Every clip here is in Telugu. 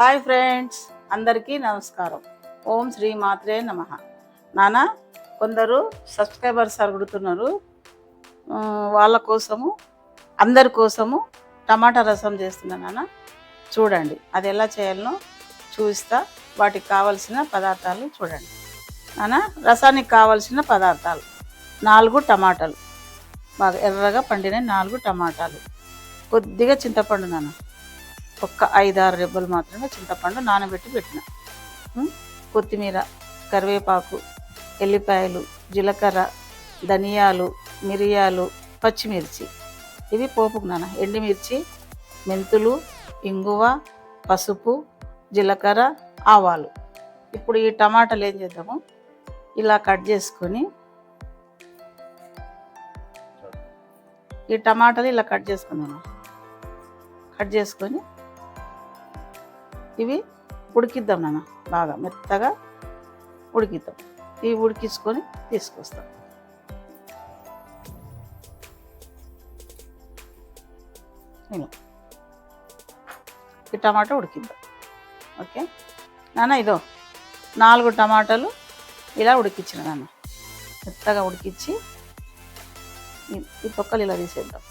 హాయ్ ఫ్రెండ్స్, అందరికీ నమస్కారం. ఓం శ్రీ మాత్రే నమః. నాన్న, కొందరు సబ్స్క్రైబర్స్ అడుగుతున్నారు, వాళ్ళ కోసము, అందరి కోసము టమాటా రసం చేస్తున్నా నాన్న. చూడండి అది ఎలా చేయాలనో చూపిస్తా. వాటికి కావలసిన పదార్థాలు చూడండి నాన్న. రసానికి కావలసిన పదార్థాలు: 4 టమాటాలు, బాగా ఎర్రగా పండిన 4 టమాటాలు, కొద్దిగా చింతపండు నాన్న, ఒక్క 5-6 రెబ్బలు మాత్రమే చింతపండు నానబెట్టి పెట్టిన, కొత్తిమీర, కరివేపాకు, ఎల్లిపాయలు, జీలకర్ర, ధనియాలు, మిరియాలు, పచ్చిమిర్చి. ఇవి పోపుకు నాన్న. ఎండుమిర్చి, మెంతులు, ఇంగువ, పసుపు, జీలకర్ర, ఆవాలు. ఇప్పుడు ఈ టమాటాలు ఏం చేద్దాము, ఇలా కట్ చేసుకొని, ఈ టమాటాలు ఇలా కట్ చేసుకుందాము. కట్ చేసుకొని ఇవి ఉడికిద్దాం నాన్న, బాగా మెత్తగా ఉడికిద్దాం. ఇవి ఉడికించుకొని తీసుకొస్తాం. ఇలా ఈ టమాటా ఉడికిద్దాం. ఓకే నాన్న, ఇదో 4 టమాటాలు ఇలా ఉడికించిన నాన్న, మెత్తగా ఉడికించి ఈ తొక్కలు ఇలా తీసేద్దాం.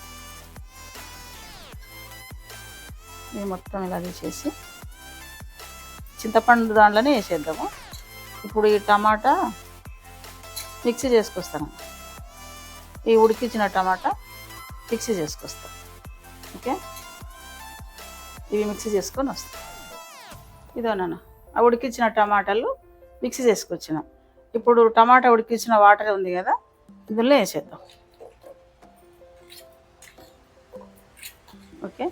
ఇది మొత్తం ఇలా తీసేసి చింతపండు దాంట్లోనే వేసేద్దాము. ఇప్పుడు ఈ టమాటా మిక్సీ చేసుకొస్తాను. ఈ ఉడికించిన టమాటా మిక్సీ చేసుకొస్తాం. ఓకే, ఇవి మిక్సీ చేసుకొని వస్తాం. ఇదో నాన్న, ఆ ఉడికించిన టమాటాలు మిక్సీ చేసుకొచ్చినాం. ఇప్పుడు టమాటా ఉడికించిన వాటర్ ఉంది కదా, ఇందులో వేసేద్దాం. ఓకే,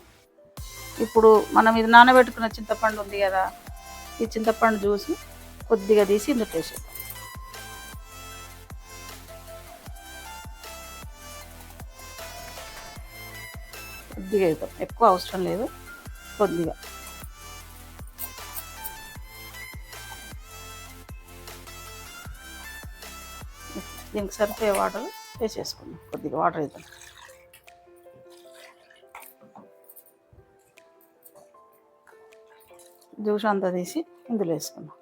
ఇప్పుడు మనం ఇది నానబెట్టుకున్న చింతపండు ఉంది కదా, ఈ చింతపండు జ్యూస్ కొద్దిగా తీసి ఇందులో వేసేద్దాం. కొద్దిగా వేద్దాం, ఎక్కువ అవసరం లేదు, కొద్దిగా. దీనికి సరిపోయే వాటర్ వేసేసుకుందాం. కొద్దిగా వాటర్ వేద్దాం. జ్యూస్ అంతా తీసి ఇందులో వేసుకున్నాం.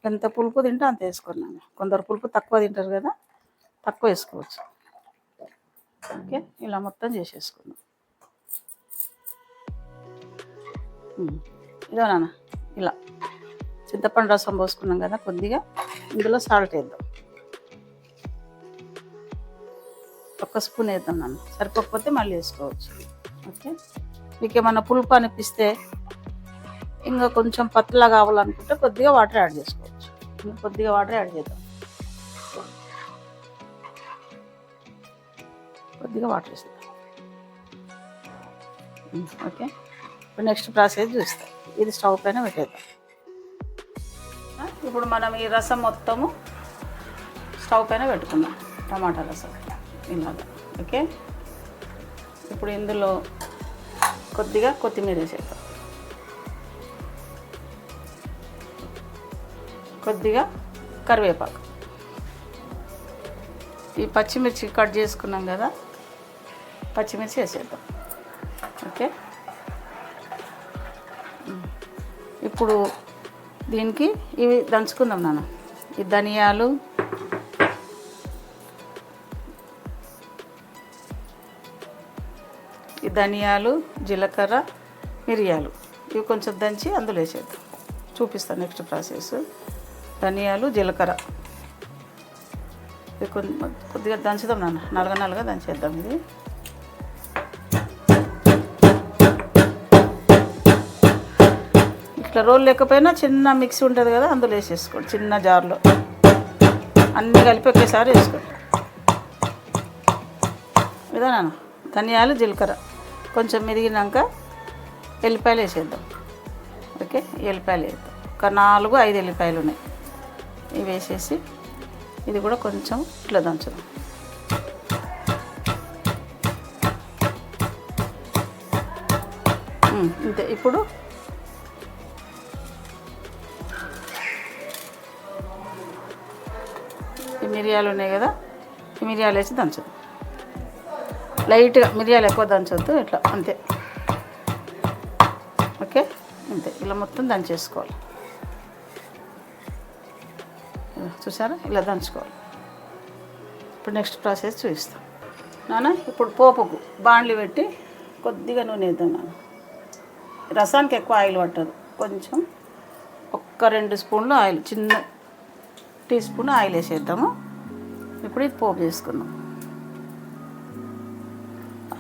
ఎంత పులుపు తింటే అంత వేసుకున్నాను. కొందరు పులుపు తక్కువ తింటారు కదా, తక్కువ వేసుకోవచ్చు. ఓకే, ఇలా మొత్తం చేసేసుకున్నాం. ఇదో నాన్న, ఇలా చింతపండు రసం పోసుకున్నాం కదా, కొద్దిగా ఇందులో సాల్ట్ వేద్దాం. 1 స్పూన్ వేద్దాం నాన్న, సరిపోకపోతే మళ్ళీ వేసుకోవచ్చు. ఓకే, మీకు ఏమన్నా పులుపు అనిపిస్తే, ఇంకా కొంచెం పతలా కావాలనుకుంటే కొద్దిగా వాటర్ యాడ్ చేసుకోవచ్చు. కొద్దిగా వాటర్ యాడ్ చేద్దాం. కొద్దిగా వాటర్ వేసేద్దాం. ఓకే, ఇప్పుడు నెక్స్ట్ ప్రాసెస్ చూస్తాం. ఇది స్టవ్ పైన పెట్టేద్దాం. ఇప్పుడు మనం ఈ రసం మొత్తము స్టవ్ పైన పెట్టుకుందాం, టమాటా రసం ఇలాగా. ఓకే, ఇప్పుడు ఇందులో కొద్దిగా కొత్తిమీర వేసేద్దాం, కొద్దిగా కరివేపాకు, ఈ పచ్చిమిర్చి కట్ చేసుకున్నాం కదా, పచ్చిమిర్చి వేసేద్దాం. ఓకే, ఇప్పుడు దీనికి ఇవి దంచుకుందాం నాన్న. ఈ ధనియాలు, జీలకర్ర, మిరియాలు, ఇవి కొంచెం దంచి అందులో వేసేద్దాం. చూపిస్తాను నెక్స్ట్ ప్రాసెస్. ధనియాలు, జీలకర్ర ఇది కొద్దిగా దంచుదాం నాన్న, నలగ దంచేద్దాం. ఇది ఇట్లా రోల్ లేకపోయినా చిన్న మిక్సీ ఉంటుంది కదా, అందులో వేసేసుకోండి. చిన్న జార్లో అన్నీ కలిపి ఒకేసారి వేసుకోండి. ఇదా నాన్న, ధనియాలు, జీలకర్ర కొంచెం మెదిగినాక ఎల్లిపాయలు వేసేద్దాం. ఓకే, ఎల్లిపాయలు వేద్దాం. ఒక 4-5 ఎల్లిపాయలు ఉన్నాయి, ఇవి వేసేసి ఇది కూడా కొంచెం ఇట్లా దంచుదాం. ఇంతే. ఇప్పుడు ఈ మిరియాలు ఉన్నాయి కదా, ఈ మిరియాలు వేసి దంచుదాం. లైట్గా మిరియాలు ఎక్కువ దంచొద్దు, ఇట్లా అంతే. ఓకే, అంతే. ఇలా మొత్తం దంచేసుకోవాలి. చూసారా, ఇలా దంచుకోవాలి. ఇప్పుడు నెక్స్ట్ ప్రాసెస్ చూపిస్తాం నాన్న. ఇప్పుడు పోపుకు బాండ్లు పెట్టి కొద్దిగా నూనె వేద్దాం నాన్న. రసానికి ఎక్కువ ఆయిల్ పట్టదు, కొంచెం 1-2 స్పూన్లు ఆయిల్, చిన్న టీ స్పూన్ ఆయిల్ వేసేద్దాము. ఇప్పుడు ఇది పోపు చేసుకుందాం.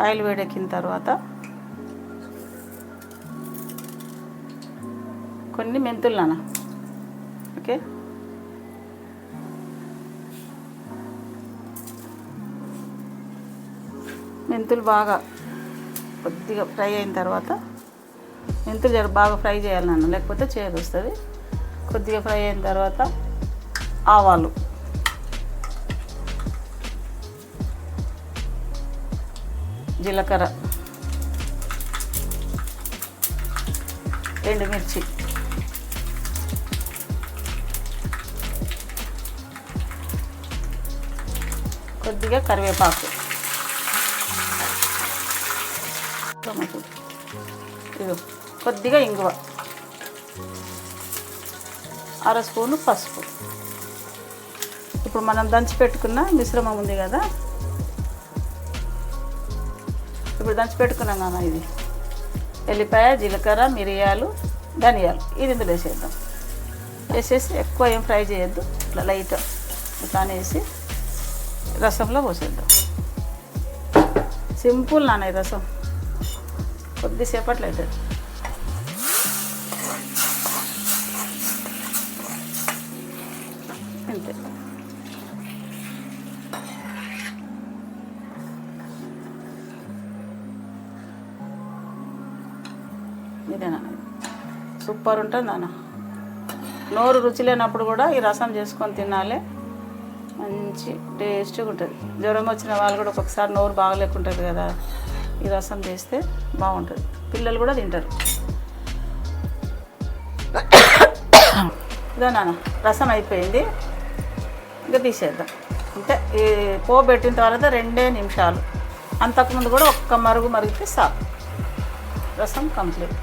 ఆయిల్ వేడెక్కిన తర్వాత కొన్ని మెంతులు నాన్న. ఓకే, మెంతులు బాగా కొద్దిగా ఫ్రై అయిన తర్వాత, మెంతులు బాగా ఫ్రై చేయాలి నాన్న, లేకపోతే చేదు వస్తుంది. కొద్దిగా ఫ్రై అయిన తర్వాత ఆవాలు, జీలకర్ర, ఎండుమిర్చి, కొద్దిగా కరివేపాకు, టమాటో, ఇది కొద్దిగా ఇంగువ, 1/2 స్పూను పసుపు. ఇప్పుడు మనం దంచి పెట్టుకున్న మిశ్రమం ఉంది కదా, ఇప్పుడు దంచి పెట్టుకున్నాం నాన్న. ఇది ఎల్లిపాయ, జీలకర్ర, మిరియాలు, ధనియాలు, ఇది ఇందులో వేసేద్దాం. వేసేసి ఎక్కువ ఏం ఫ్రై చేయొద్దు, ఇట్లా లైట్ ఇట్లా వేసి రసంలో పోసేద్దాం. సింపుల్ నాన్న ఈ రసం, కొద్దిసేపట్లో అవుతుంది. అంతే. ఇదేనా, సూపర్ ఉంటుంది నాన్న. నోరు రుచి లేనప్పుడు కూడా ఈ రసం చేసుకొని తినాలి, మంచి టేస్ట్గా ఉంటుంది. జ్వరం వచ్చిన వాళ్ళు కూడా ఒక్కొక్కసారి నోరు బాగలేకుంటుంది కదా, ఈ రసం చేస్తే బాగుంటుంది. పిల్లలు కూడా తింటారు. ఇదో నాన్న, రసం అయిపోయింది, ఇంకా తీసేద్దాం. అంటే ఈ పోపు పెట్టిన తర్వాత 2 నిమిషాలు, అంతకుముందు కూడా ఒక్క మరుగు మరిగితే చాలు, రసం కంప్లీట్.